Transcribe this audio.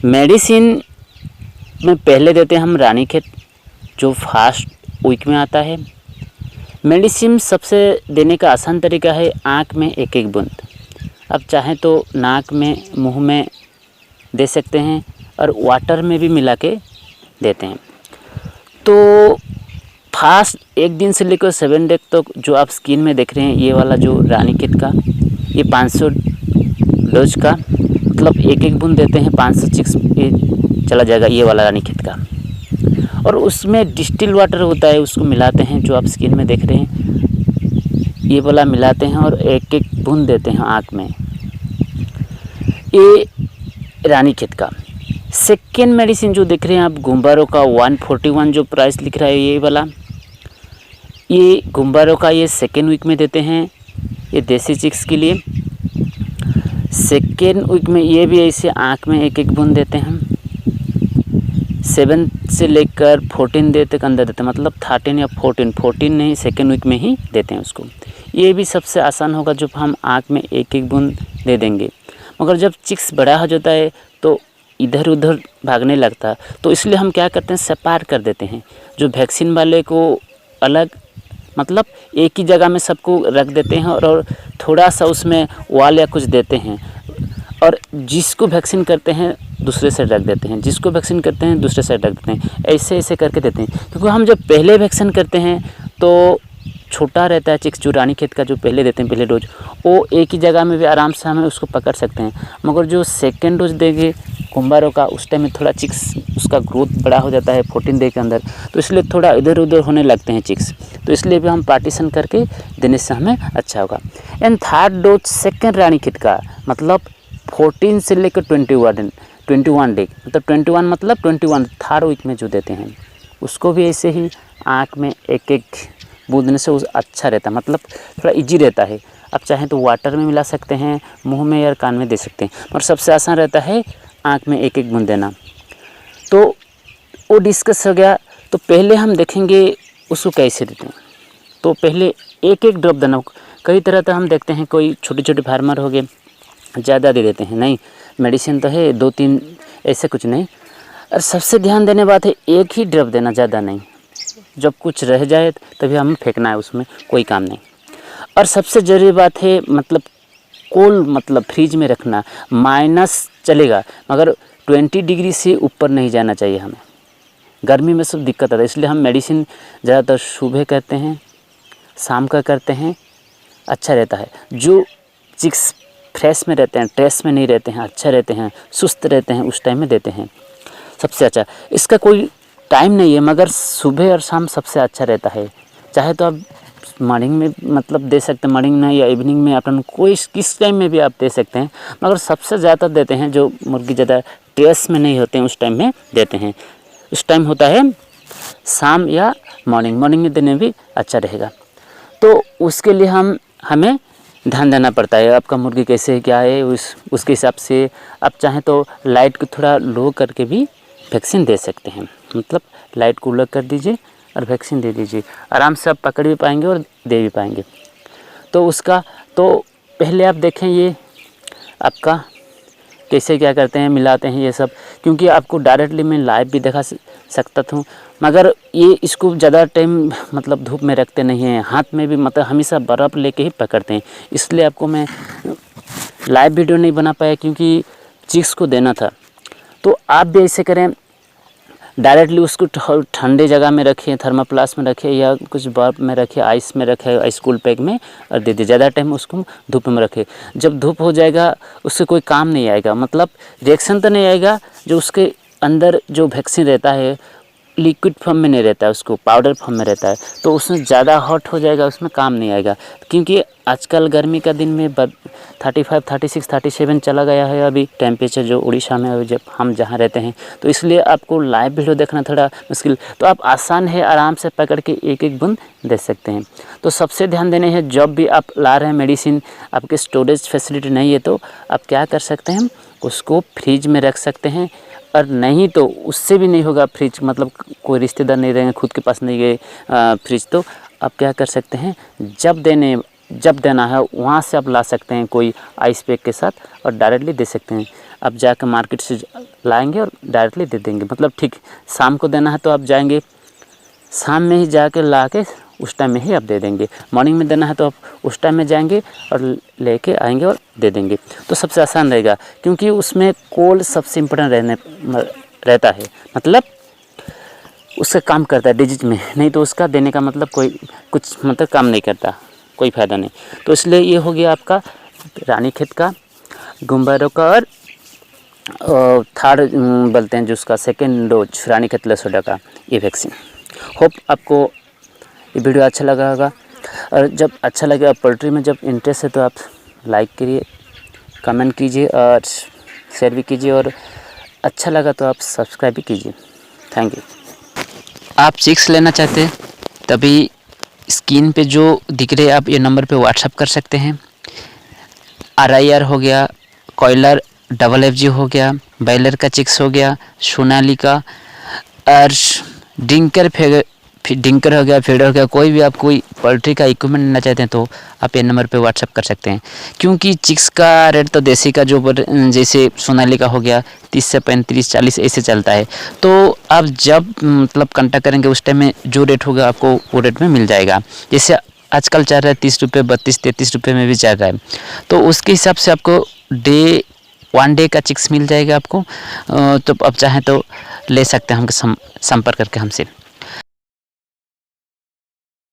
Medicine में पहले देते हैं हम रानीखेत, जो फास्ट वीक में आता है। मेडिसिन सबसे देने का आसान तरीका है आँख में एक एक बूंद। आप चाहें तो नाक में, मुंह में दे सकते हैं और वाटर में भी मिला के देते हैं। तो फास्ट 1 दिन से लेकर 7 डे तक जो आप स्किन में देख रहे हैं, ये वाला जो रानीखेत का, ये 500 डोज का, मतलब एक एक बूंद देते हैं, 500 चिक्स ये चला जाएगा ये वाला रानीखेत का। और उसमें डिस्टिल वाटर होता है, उसको मिलाते हैं, जो आप स्किन में देख रहे हैं ये वाला मिलाते हैं और एक एक बूंद देते हैं आँख में, ये रानीखेत का। सेकेंड मेडिसिन जो देख रहे हैं आप, गुम्बारो का 141 जो प्राइस लिख रहा है ये वाला, ये गुम्बारो का ये 2nd वीक में देते हैं, ये देसी चिक्स के लिए। 2nd वीक में ये भी ऐसे आँख में एक एक बूंद देते हैं। 7 से लेकर 14 डे तक अंदर देते हैं, मतलब 13 या 14 नहीं, 2nd वीक में ही देते हैं उसको। ये भी सबसे आसान होगा जब हम आँख में एक एक बूंद दे देंगे। मगर जब चिक्स बड़ा हो जाता है तो इधर उधर भागने लगता है, तो इसलिए हम क्या करते हैं, सेपारेट कर देते हैं। जो वैक्सीन वाले को अलग, मतलब एक ही जगह में सबको रख देते हैं और थोड़ा सा उसमें वाल या कुछ देते हैं, और जिसको वैक्सीन करते हैं दूसरे साइड रख देते हैं, जिसको वैक्सीन करते हैं दूसरे साइड रख देते हैं, ऐसे ऐसे करके देते हैं। क्योंकि हम जब पहले वैक्सीन करते हैं तो छोटा रहता है चिक्स, जो रानीखेत का जो पहले देते हैं पहले डोज, वो एक ही जगह में भी आराम से हमें उसको पकड़ सकते हैं। मगर जो 2nd डोज देंगे गुम्बारो का, उस टाइम में थोड़ा चिक्स उसका ग्रोथ बड़ा हो जाता है 14 डे के अंदर, तो इसलिए थोड़ा इधर उधर होने लगते हैं चिक्स, तो इसलिए भी हम पार्टीशन करके देने से हमें अच्छा होगा। And 3rd dose 2nd Ranikhet का, मतलब 14 से लेकर 21 डे, मतलब 21 मतलब 21 3rd वीक में जो देते हैं, उसको भी ऐसे ही आँख में एक एक बूंद देने से उस अच्छा रहता है, मतलब थोड़ा इजी रहता है। आप चाहें तो वाटर में मिला सकते हैं, मुंह में या कान में दे सकते हैं, और सबसे आसान रहता है आँख में एक एक बूंद देना। तो वो डिस्कस हो गया। तो पहले हम देखेंगे उसको कैसे देते हैं। तो पहले एक एक ड्रॉप देना। कई तरह का हम देखते हैं, कोई छोटे छोटे फार्मर हो गए ज़्यादा दे देते हैं, नहीं, मेडिसिन तो है 2-3, ऐसे कुछ नहीं। और सबसे ध्यान देने बात है एक ही ड्रॉप देना, ज़्यादा नहीं। जब कुछ रह जाए तभी हमें फेंकना है, उसमें कोई काम नहीं। और सबसे ज़रूरी बात है, मतलब कोल्ड, मतलब फ्रिज में रखना। माइनस चलेगा मगर 20 डिग्री से ऊपर नहीं जाना चाहिए हमें। गर्मी में सब दिक्कत आता है, इसलिए हम मेडिसिन ज़्यादातर सुबह करते हैं, शाम का करते हैं, अच्छा रहता है। जो चिक्स फ्रेश में रहते हैं, स्ट्रेस में नहीं रहते हैं, अच्छा रहते हैं, सुस्त रहते हैं, उस टाइम में देते हैं सबसे अच्छा। इसका कोई टाइम नहीं है, मगर सुबह और शाम सबसे अच्छा रहता है। चाहे तो आप मॉर्निंग में मतलब दे सकते हैं, मॉर्निंग में या इवनिंग में, अपन कोई किस टाइम में भी आप दे सकते हैं, मगर सबसे ज़्यादा देते हैं जो मुर्गी ज़्यादा स्ट्रेस में नहीं होते हैं उस टाइम में देते हैं। उस टाइम होता है शाम या मॉर्निंग में देने में भी अच्छा रहेगा। तो उसके लिए हमें ध्यान देना पड़ता है, आपका मुर्गी कैसे क्या है, उसके हिसाब से आप चाहें तो लाइट को थोड़ा लो करके भी वैक्सीन दे सकते हैं। मतलब लाइट को लो कर दीजिए और वैक्सीन दे दीजिए, आराम से आप पकड़ भी पाएंगे और दे भी पाएंगे। तो उसका तो पहले आप देखें ये आपका कैसे क्या करते हैं, मिलाते हैं ये सब, क्योंकि आपको डायरेक्टली मैं लाइव भी दिखा सकता था, मगर ये इसको ज़्यादा टाइम मतलब धूप में रखते नहीं हैं, हाथ में भी मतलब हमेशा बर्फ़ लेके ही पकड़ते हैं, इसलिए आपको मैं लाइव वीडियो नहीं बना पाया क्योंकि चिक्स को देना था। तो आप भी ऐसे करें, डायरेक्टली उसको ठंडे जगह में रखें, थर्माप्लास में रखें या कुछ बर्फ़ में रखें, आइस में रखें, आइस कूल पैक में, और दे दीजिए। ज़्यादा टाइम उसको धूप में रखें। जब धूप हो जाएगा उससे कोई काम नहीं आएगा, मतलब रिएक्शन तो नहीं आएगा, जो उसके अंदर जो वैक्सीन रहता है लिक्विड फॉर्म में नहीं रहता है, उसको पाउडर फॉर्म में रहता है, तो उसमें ज़्यादा हॉट हो जाएगा, उसमें काम नहीं आएगा। क्योंकि आजकल गर्मी का दिन में 35, 36, 37 चला गया है अभी टेम्परेचर जो उड़ीसा में अभी जब हम जहाँ रहते हैं, तो इसलिए आपको लाइव वीडियो देखना थोड़ा मुश्किल। तो आप आसान है, आराम से पकड़ के एक एक बूंद दे सकते हैं। तो सबसे ध्यान देने हैं, जब भी आप ला रहे हैं मेडिसिन, आपके स्टोरेज फैसिलिटी नहीं है तो आप क्या कर सकते हैं, उसको फ्रिज में रख सकते हैं, और नहीं तो उससे भी नहीं होगा फ्रिज, मतलब कोई रिश्तेदार नहीं रहेंगे, खुद के पास नहीं गए फ्रिज, तो आप क्या कर सकते हैं, जब देना है वहाँ से आप ला सकते हैं कोई आइस पैक के साथ और डायरेक्टली दे सकते हैं। आप जाकर मार्केट से लाएंगे और डायरेक्टली दे देंगे। मतलब ठीक शाम को देना है तो आप जाएंगे शाम में ही जाके ला के उस टाइम में ही आप दे देंगे। मॉर्निंग में देना है तो आप उस टाइम में जाएंगे और लेके आएंगे और दे देंगे। तो सबसे आसान रहेगा, क्योंकि उसमें कोल सबसे इम्पोर्टेंट रहता है, मतलब उसका काम करता है डिजीज में, नहीं तो उसका देने का मतलब कोई कुछ मतलब काम नहीं करता, कोई फ़ायदा नहीं। तो इसलिए ये हो गया आपका रानीखेत का, गुम्बारों का और थर्ड बोलते हैं जो उसका सेकेंड डोज रानीखेत लसोटा का ये वैक्सीन। होप आपको ये वीडियो अच्छा लगा होगा, और जब अच्छा लगे और पोल्ट्री में जब इंटरेस्ट है तो आप लाइक करिए, कमेंट कीजिए और शेयर भी कीजिए, और अच्छा लगा तो आप सब्सक्राइब भी कीजिए। Thank you. आप चिक्स लेना चाहते हैं तभी स्क्रीन पे जो दिख रहे आप ये नंबर पे व्हाट्सअप कर सकते हैं। RIR हो गया, कॉयलर FFG हो गया, बॉयलर का चिक्स हो गया, सोनालिका और डिंकर हो गया, फीडर हो गया, कोई भी आप कोई पोल्ट्री का इक्विपमेंट लेना चाहते हैं तो आप ये नंबर पे व्हाट्सअप कर सकते हैं। क्योंकि चिक्स का रेट तो देसी का जो जैसे सोनालिका हो गया 30 से 35-40 ऐसे चलता है। तो आप जब मतलब कांटेक्ट करेंगे उस टाइम में जो रेट होगा आपको वो रेट में मिल जाएगा। जैसे आजकल चल रहा है 30 रुपये, 32-33 रुपये में भी चल रहा है, तो उसके हिसाब से आपको 1 डे का चिक्स मिल जाएगा आपको। तो आप चाहें तो ले सकते हैं हमसे संपर्क करके हमसे।